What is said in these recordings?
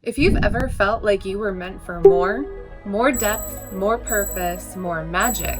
If you've ever felt like you were meant for more depth, more purpose, more magic,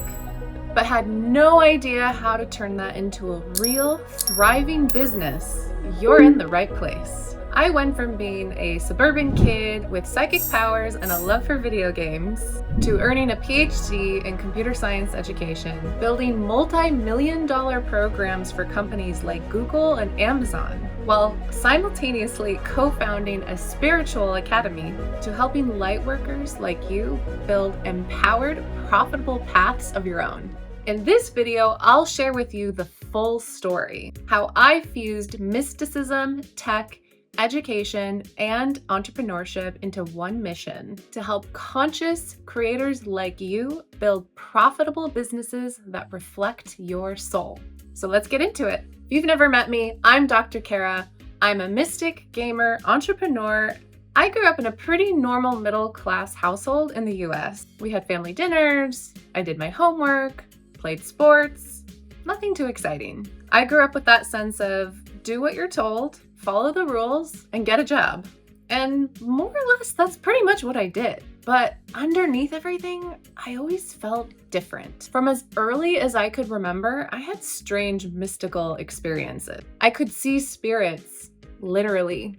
but had no idea how to turn that into a real, thriving business, you're in the right place. I went from being a suburban kid with psychic powers and a love for video games to earning a PhD in computer science education, building multi-million-dollar programs for companies like Google and Amazon, while simultaneously co-founding a spiritual academy to helping lightworkers like you build empowered, profitable paths of your own. In this video, I'll share with you the full story, how I fused mysticism, tech, education, and entrepreneurship into one mission to help conscious creators like you build profitable businesses that reflect your soul. So let's get into it. If you've never met me, I'm Dr. Kara. I'm a mystic, gamer, entrepreneur. I grew up in a pretty normal middle-class household in the US. We had family dinners, I did my homework, played sports, nothing too exciting. I grew up with that sense of do what you're told, follow the rules, and get a job. And more or less, that's pretty much what I did. But underneath everything, I always felt different. From as early as I could remember, I had strange mystical experiences. I could see spirits, literally.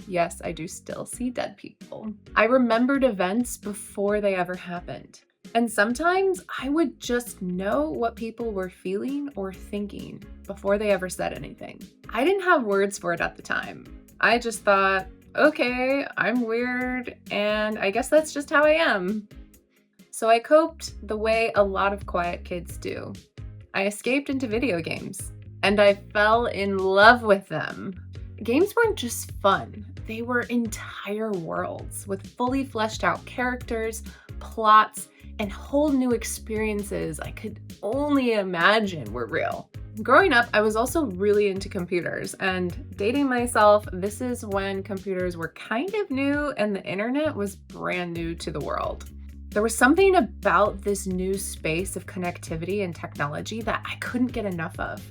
Yes, I do still see dead people. I remembered events before they ever happened. And sometimes I would just know what people were feeling or thinking before they ever said anything. I didn't have words for it at the time. I just thought, okay, I'm weird, and I guess that's just how I am. So I coped the way a lot of quiet kids do. I escaped into video games, and I fell in love with them. Games weren't just fun. They were entire worlds with fully fleshed out characters, plots, and whole new experiences I could only imagine were real. Growing up, I was also really into computers, and dating myself, this is when computers were kind of new and the internet was brand new to the world. There was something about this new space of connectivity and technology that I couldn't get enough of.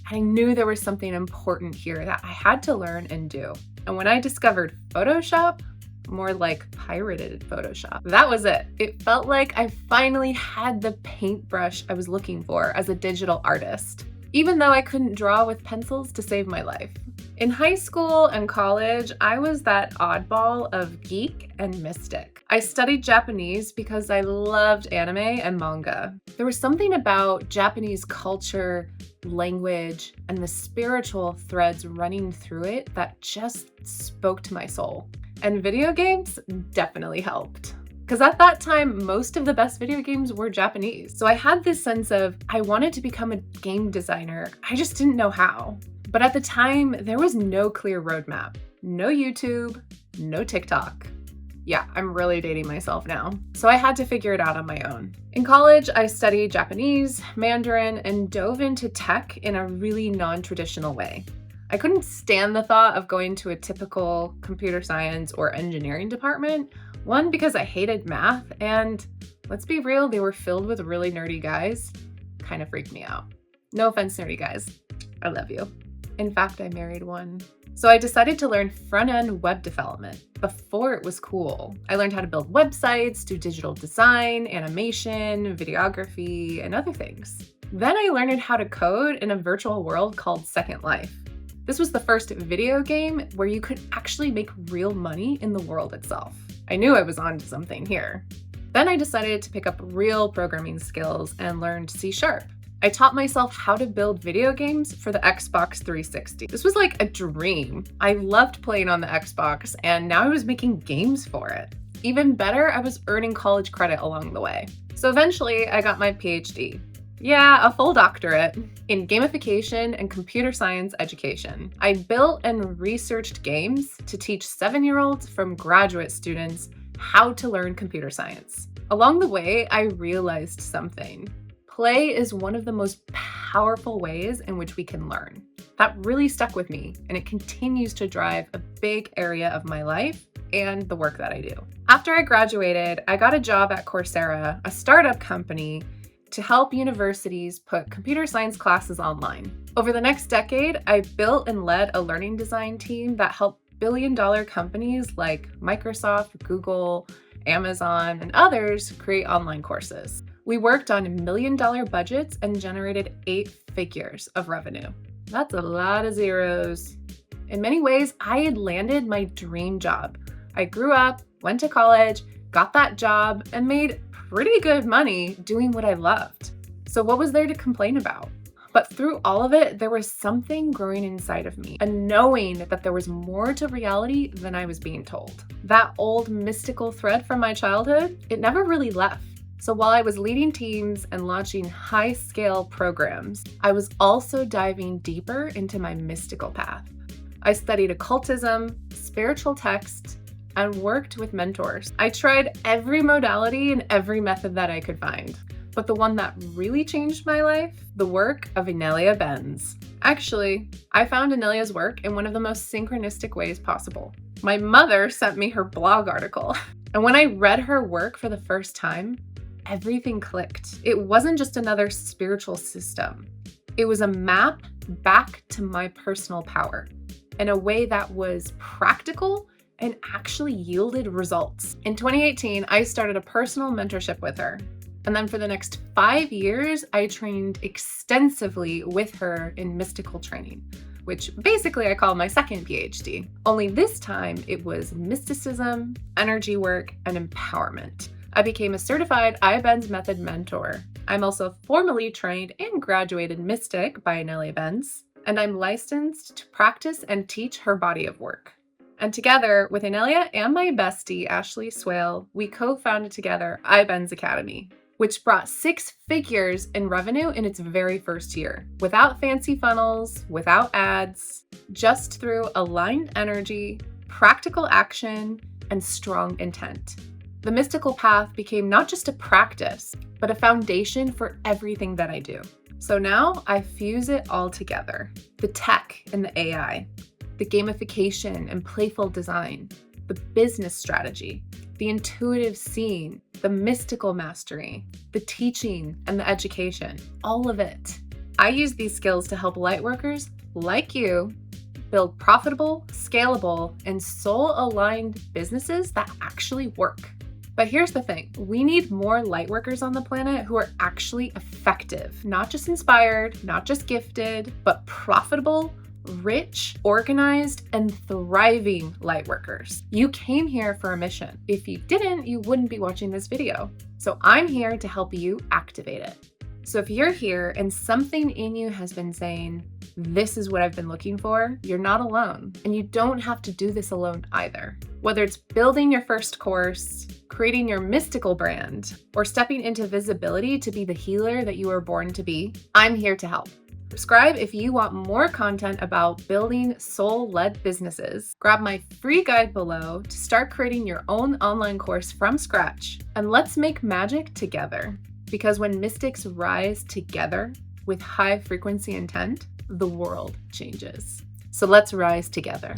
I knew there was something important here that I had to learn and do. And when I discovered Photoshop, more like pirated Photoshop, that was it. It felt like I finally had the paintbrush I was looking for as a digital artist, even though I couldn't draw with pencils to save my life. In high school and college, I was that oddball of geek and mystic. I studied Japanese because I loved anime and manga. There was something about Japanese culture, language, and the spiritual threads running through it that just spoke to my soul. And video games definitely helped. Because at that time, most of the best video games were Japanese. So I had this sense of I wanted to become a game designer. I just didn't know how. But at the time, there was no clear roadmap. No YouTube, no TikTok. Yeah, I'm really dating myself now. So I had to figure it out on my own. In college, I studied Japanese, Mandarin, and dove into tech in a really non-traditional way. I couldn't stand the thought of going to a typical computer science or engineering department. One, because I hated math, and let's be real, they were filled with really nerdy guys. Kind of freaked me out. No offense, nerdy guys. I love you. In fact, I married one. So I decided to learn front-end web development before it was cool. I learned how to build websites, do digital design, animation, videography, and other things. Then I learned how to code in a virtual world called Second Life. This was the first video game where you could actually make real money in the world itself. I knew I was onto something here. Then I decided to pick up real programming skills and learned C#. I taught myself how to build video games for the Xbox 360. This was like a dream. I loved playing on the Xbox, and now I was making games for it. Even better, I was earning college credit along the way. So eventually, I got my PhD. Yeah, a full doctorate in gamification and computer science education. I built and researched games to teach 7-year-olds from graduate students how to learn computer science. Along the way, I realized something. Play is one of the most powerful ways in which we can learn. That really stuck with me, and it continues to drive a big area of my life and the work that I do. After I graduated, I got a job at Coursera, a startup company, to help universities put computer science classes online. Over the next decade, I built and led a learning design team that helped billion-dollar companies like Microsoft, Google, Amazon, and others create online courses. We worked on million-dollar budgets and generated 8 figures of revenue. That's a lot of zeros. In many ways, I had landed my dream job. I grew up, went to college, got that job, and made pretty good money doing what I loved. So what was there to complain about? But through all of it, there was something growing inside of me, a knowing that there was more to reality than I was being told. That old mystical thread from my childhood, it never really left. So while I was leading teams and launching high-scale programs, I was also diving deeper into my mystical path. I studied occultism, spiritual texts, and worked with mentors. I tried every modality and every method that I could find. But the one that really changed my life, the work of Inelia Benz. Actually, I found Inelia's work in one of the most synchronistic ways possible. My mother sent me her blog article, and when I read her work for the first time, everything clicked. It wasn't just another spiritual system. It was a map back to my personal power in a way that was practical and actually yielded results. In 2018, I started a personal mentorship with her. And then for the next 5 years, I trained extensively with her in mystical training, which basically I call my second PhD. Only this time it was mysticism, energy work, and empowerment. I became a certified Benz method mentor. I'm also formally trained and graduated mystic by Inelia Benz, and I'm licensed to practice and teach her body of work. And together with Inelia and my bestie, Ashley Swale, we co-founded together Benz Academy, which brought 6 figures in revenue in its very first year, without fancy funnels, without ads, just through aligned energy, practical action, and strong intent. The mystical path became not just a practice, but a foundation for everything that I do. So now I fuse it all together. The tech and the AI, the gamification and playful design, the business strategy, the intuitive seeing, the mystical mastery, the teaching and the education, all of it. I use these skills to help lightworkers like you build profitable, scalable, and soul-aligned businesses that actually work. But here's the thing, we need more lightworkers on the planet who are actually effective, not just inspired, not just gifted, but profitable, rich, organized, and thriving lightworkers. You came here for a mission. If you didn't, you wouldn't be watching this video. So I'm here to help you activate it. So if you're here and something in you has been saying, this is what I've been looking for, you're not alone. And you don't have to do this alone either. Whether it's building your first course, creating your mystical brand, or stepping into visibility to be the healer that you were born to be, I'm here to help. Subscribe if you want more content about building soul-led businesses. Grab my free guide below to start creating your own online course from scratch. And let's make magic together. Because when mystics rise together with high frequency intent, the world changes. So let's rise together.